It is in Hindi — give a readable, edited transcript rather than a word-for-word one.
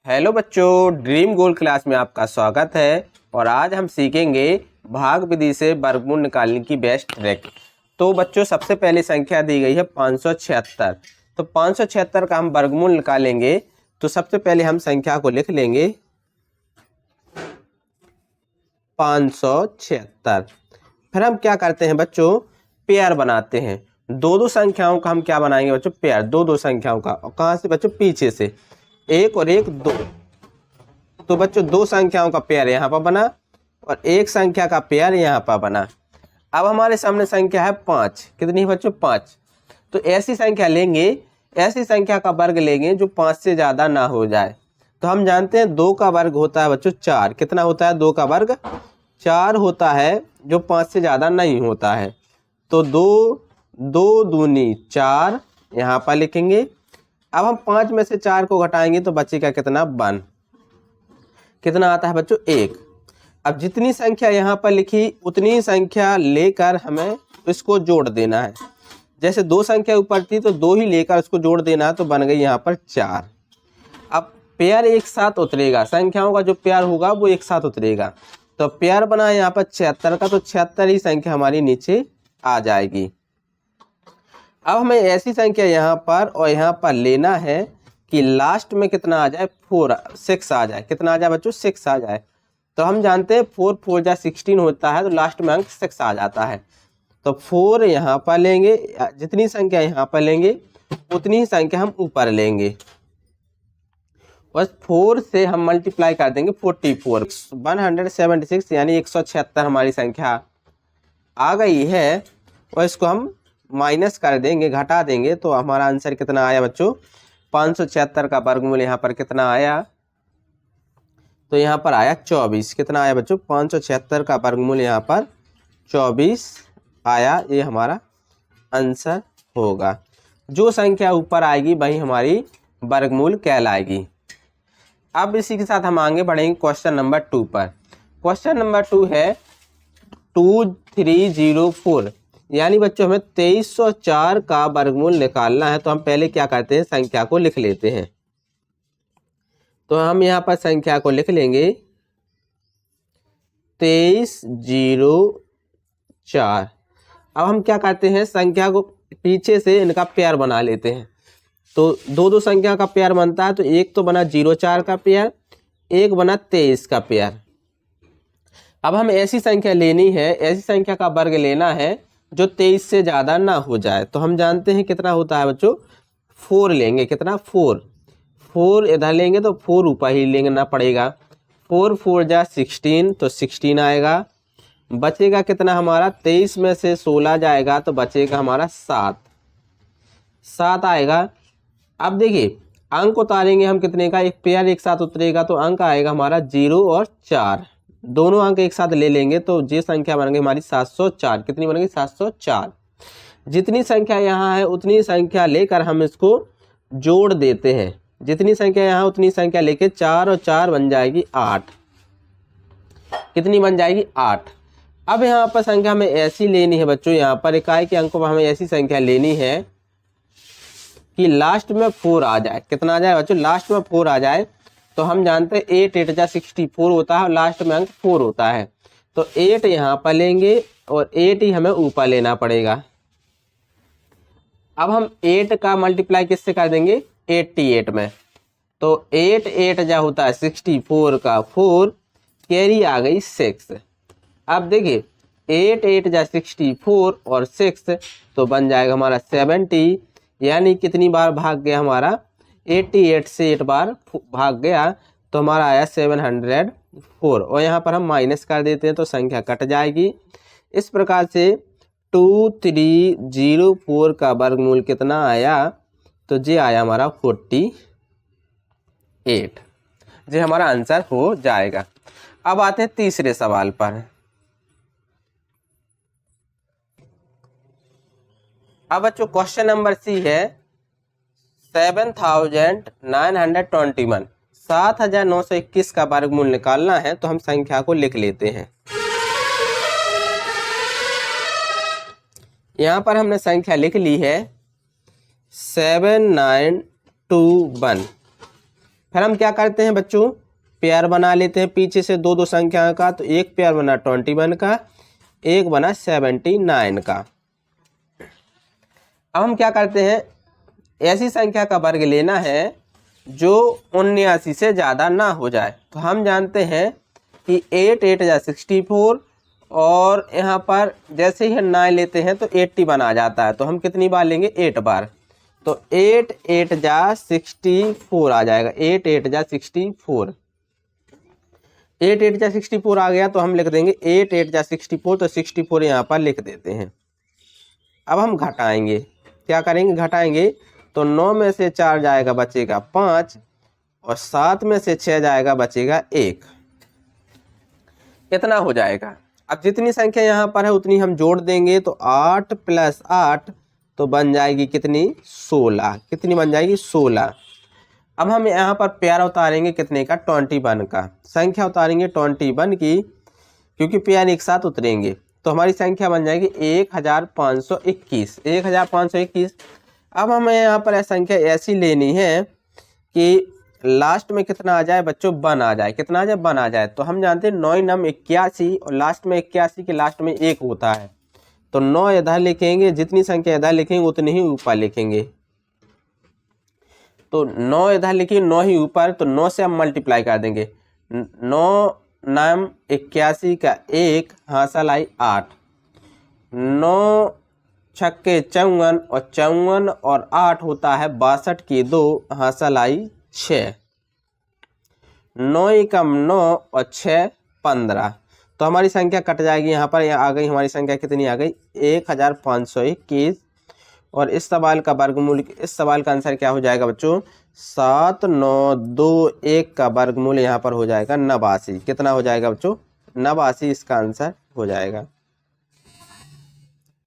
हेलो बच्चों, ड्रीम गोल क्लास में आपका स्वागत है। और आज हम सीखेंगे भाग विधि से वर्गमूल निकालने की बेस्ट ट्रिक। तो बच्चों, सबसे पहली संख्या दी गई है 576। तो 576 का हम वर्गमूल निकालेंगे। तो सबसे पहले हम संख्या को लिख लेंगे 576। फिर हम क्या करते हैं बच्चों, पेयर बनाते हैं। दो संख्याओं का हम क्या बनाएंगे बच्चों, पेयर। दो संख्याओं का। और कहाँ से बच्चों, पीछे से। एक और एक, दो। तो बच्चों दो संख्याओं का पेयर यहाँ पर बना और एक संख्या का पेयर यहाँ पर बना। अब हमारे सामने संख्या है 5। कितनी बच्चों, 5। तो ऐसी संख्या लेंगे, ऐसी संख्या का वर्ग लेंगे जो 5 से ज्यादा ना हो जाए। तो हम जानते हैं 2 का वर्ग होता है बच्चों 4। कितना होता है 2 का वर्ग, 4 होता है, जो 5 से ज्यादा नहीं होता है। तो 2 दूनी 4 यहाँ पर लिखेंगे। अब हम 5 में से 4 को घटाएंगे तो बचेगा कितना, 1। कितना आता है बच्चों, 1। अब जितनी संख्या यहाँ पर लिखी उतनी संख्या लेकर हमें इसको जोड़ देना है। जैसे 2 संख्या ऊपर थी तो 2 ही लेकर उसको जोड़ देना है, तो बन गई यहाँ पर 4। अब पेयर एक साथ उतरेगा, संख्याओं का जो पेयर होगा वो एक साथ उतरेगा। तो पेयर बना है यहाँ पर 76 का, तो 76 ही संख्या हमारी नीचे आ जाएगी। अब हमें ऐसी संख्या यहाँ पर और यहाँ पर लेना है कि लास्ट में कितना आ जाए, 6 आ जाए। कितना आ जाए बच्चों, 6 आ जाए। तो हम जानते हैं 4 4 जा 16 होता है, तो लास्ट में अंक 6 आ जाता है। तो 4 यहाँ पर लेंगे, जितनी संख्या यहाँ पर लेंगे उतनी ही संख्या हम ऊपर लेंगे। बस 4 से हम मल्टीप्लाई कर देंगे 44, 176 यानी 176 हमारी संख्या आ गई है। और इसको हम माइनस कर देंगे, घटा देंगे, तो हमारा आंसर कितना आया बच्चों, 576 का वर्गमूल यहाँ पर कितना आया, तो यहाँ पर आया 24। कितना आया बच्चों, 576 का वर्गमूल यहाँ पर 24 आया। ये हमारा आंसर होगा। जो संख्या ऊपर आएगी वही हमारी वर्गमूल कहलाएगी। अब इसी के साथ हम आगे बढ़ेंगे क्वेश्चन नंबर 2 पर। क्वेश्चन नंबर 2 है 2304, यानी बच्चों हमें 2304 का वर्गमूल निकालना है। तो हम पहले क्या करते हैं, संख्या को लिख लेते हैं। तो हम यहाँ पर संख्या को लिख लेंगे 2304। अब हम क्या करते हैं, संख्या को पीछे से इनका पेयर बना लेते हैं। तो दो संख्या का पेयर बनता है, तो एक तो बना 04 का पेयर, एक बना 23 का पेयर। अब हम ऐसी संख्या लेनी है, ऐसी संख्या का वर्ग लेना है जो 23 से ज़्यादा ना हो जाए। तो हम जानते हैं कितना होता है बच्चों, 4 लेंगे। कितना, 4 इधर लेंगे तो 4 ऊपर ही लेना पड़ेगा। 4 4 जा 16, तो 16 आएगा। बचेगा कितना हमारा, 23 में से 16 जाएगा तो बचेगा हमारा 7 आएगा। अब देखिए अंक उतारेंगे हम कितने का, एक पेयर एक साथ उतरेगा तो अंक आएगा हमारा 0 और 4। दोनों अंक एक साथ ले लेंगे तो ये संख्या बन गई हमारी 704। कितनी बन गई, 704। जितनी संख्या यहाँ है उतनी संख्या लेकर हम इसको जोड़ देते हैं। जितनी संख्या यहाँ उतनी संख्या लेके 4 और 4 बन जाएगी 8। कितनी बन जाएगी, 8। अब यहाँ पर संख्या हमें ऐसी लेनी है बच्चों, यहाँ पर इकाई के अंकों पर हमें ऐसी संख्या लेनी है कि लास्ट में 4 आ जाए। कितना आ जाए बच्चों, लास्ट में 4 आ जाए। तो हम जानते हैं 8 8 जा 64 होता है और लास्ट में अंक 4 होता है। तो 8 यहाँ पर लेंगे और 8 ही हमें ऊपर लेना पड़ेगा। अब हम 8 का मल्टीप्लाई किससे कर देंगे, 88 में। तो 8 8 जा होता है 64 का 4, कैरी आ गई 6। अब देखिए 8 8 जा 64 और 6, तो बन जाएगा हमारा 70। यानी कितनी बार भाग गया हमारा, 88 से 8 बार भाग गया, तो हमारा आया 704। और यहाँ पर हम माइनस कर देते हैं तो संख्या कट जाएगी। इस प्रकार से 2304 का वर्गमूल कितना आया, तो ये आया हमारा 48। ये हमारा आंसर हो जाएगा। अब आते हैं तीसरे सवाल पर। अब बच्चों क्वेश्चन नंबर सी है 7921, 7921 का वर्गमूल निकालना है। तो हम संख्या को लिख लेते हैं। यहाँ पर हमने संख्या लिख ली है 7921। फिर हम क्या करते हैं बच्चों, पेयर बना लेते हैं पीछे से दो दो संख्या का। तो एक पेयर बना 21 का, एक बना 79 का। अब हम क्या करते हैं, ऐसी संख्या का वर्ग लेना है जो 79 से ज़्यादा ना हो जाए। तो हम जानते हैं कि 8 8 जा 64, और यहाँ पर जैसे ही हम 9 लेते हैं तो 81 आ जाता है। तो हम कितनी बार लेंगे, 8 बार। तो 8 8 जा 64 आ जाएगा, 8 8 जा 64, 8 8 जा 64 आ गया। तो हम लिख देंगे 8 8 जा 64, तो 64 यहाँ पर लिख देते हैं। अब हम घटाएंगे, क्या करेंगे, घटाएंगे। तो 9 में से 4 जाएगा, बचेगा 5, और 7 में से 6 जाएगा, बचेगा 1। कितना हो जाएगा, अब जितनी संख्या यहाँ पर है उतनी हम जोड़ देंगे। तो 8 + 8 तो बन जाएगी कितनी, 16। कितनी बन जाएगी, 16। अब हम यहाँ पर पेयर उतारेंगे कितने का, 21 का। संख्या उतारेंगे 21 की, क्योंकि पेयर एक साथ उतरेंगे। तो हमारी संख्या बन जाएगी 1521, 1521। अब हमें यहाँ पर संख्या ऐसी लेनी है कि लास्ट में कितना आ जाए बच्चों, 1 आ जाए। कितना आ जाए, 1 आ जाए। तो हम जानते हैं 9 9 81, और लास्ट में 81 के लास्ट में 1 होता है। तो 9 इधर लिखेंगे, जितनी संख्या इधर लिखेंगे उतनी ही ऊपर लिखेंगे। तो 9 इधर लिखिए, 9 ही ऊपर। तो 9 से हम मल्टीप्लाई कर देंगे। 9 9 81 का 1, हासिल आई 8। 9 छक्के 54, और 54 और 8 होता है 62 की 2, हासिल आई 6। 9 एकम 9 और 6 15। तो हमारी संख्या कट जाएगी यहाँ पर। यहाँ आ गई हमारी संख्या, कितनी आ गई, 1521। और इस सवाल का वर्गमूल, इस सवाल का आंसर क्या हो जाएगा बच्चों, 7921 का वर्गमूल यहाँ पर हो जाएगा 89। कितना हो जाएगा बच्चों, 89 इसका आंसर हो जाएगा।